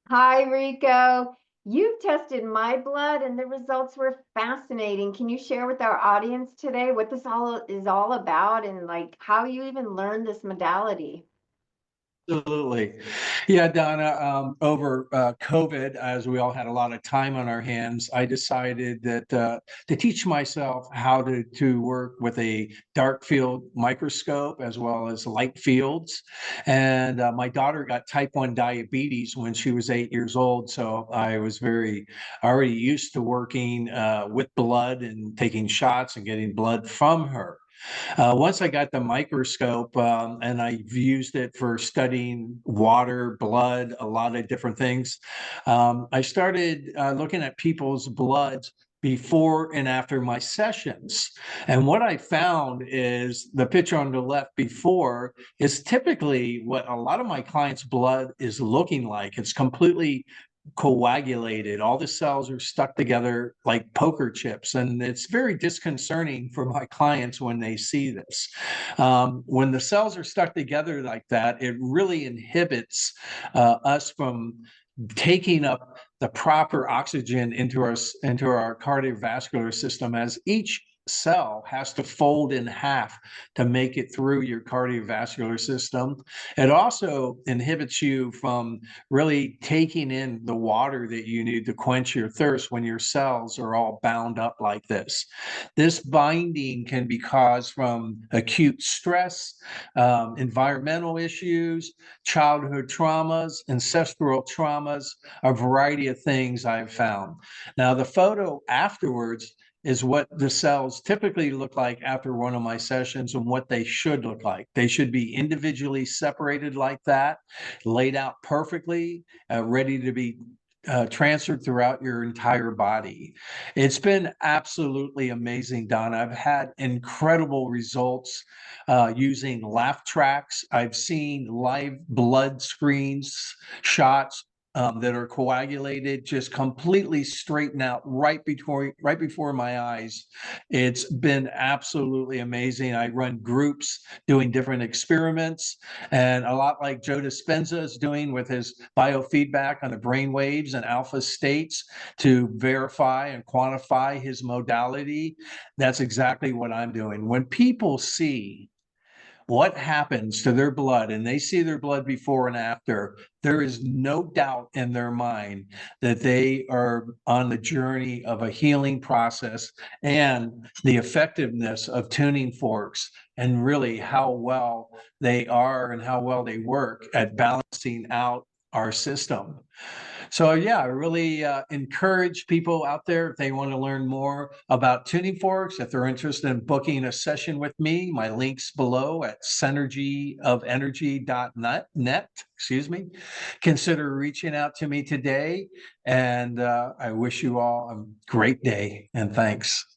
Hi, Rico. You've tested my blood and the results were fascinating. Can you share with our audience today what this all is all about and like how you even learned this modality? Absolutely. Yeah, Donna, over COVID, as we all had a lot of time on our hands, I decided that to teach myself how to work with a dark field microscope as well as light fields. And my daughter got type 1 diabetes when she was 8 years old. So I was very already used to working with blood and taking shots and getting blood from her. Once I got the microscope, and I've used it for studying water, blood, a lot of different things, I started looking at people's bloods before and after my sessions. And what I found is the picture on the left before is typically what a lot of my clients' blood is looking like. It's completely coagulated. All the cells are stuck together like poker chips. And it's very disconcerting for my clients when they see this. When the cells are stuck together like that, it really inhibits us from taking up the proper oxygen into our cardiovascular system, as each cell has to fold in half to make it through your cardiovascular system. It also inhibits you from really taking in the water that you need to quench your thirst when your cells are all bound up like this. This binding can be caused from acute stress, environmental issues, childhood traumas, ancestral traumas, a variety of things I've found. Now, the photo afterwards is what the cells typically look like after one of my sessions and what they should look like. They should be individually separated like that, laid out perfectly, ready to be transferred throughout your entire body. It's been absolutely amazing, Donna. I've had incredible results using laugh tracks. I've seen live blood screens, shots that are coagulated, just completely straighten out right before my eyes. It's been absolutely amazing. I run groups doing different experiments, and a lot like Joe Dispenza is doing with his biofeedback on the brain waves and alpha states to verify and quantify his modality. That's exactly what I'm doing. When people see what happens to their blood and they see their blood before and after, there is no doubt in their mind that they are on the journey of a healing process, and the effectiveness of tuning forks and really how well they are and how well they work at balancing out our system. So yeah, I really encourage people out there, if they want to learn more about tuning forks, if they're interested in booking a session with me, my link's below at synergyofenergy.net, excuse me. Consider reaching out to me today. And I wish you all a great day, and thanks.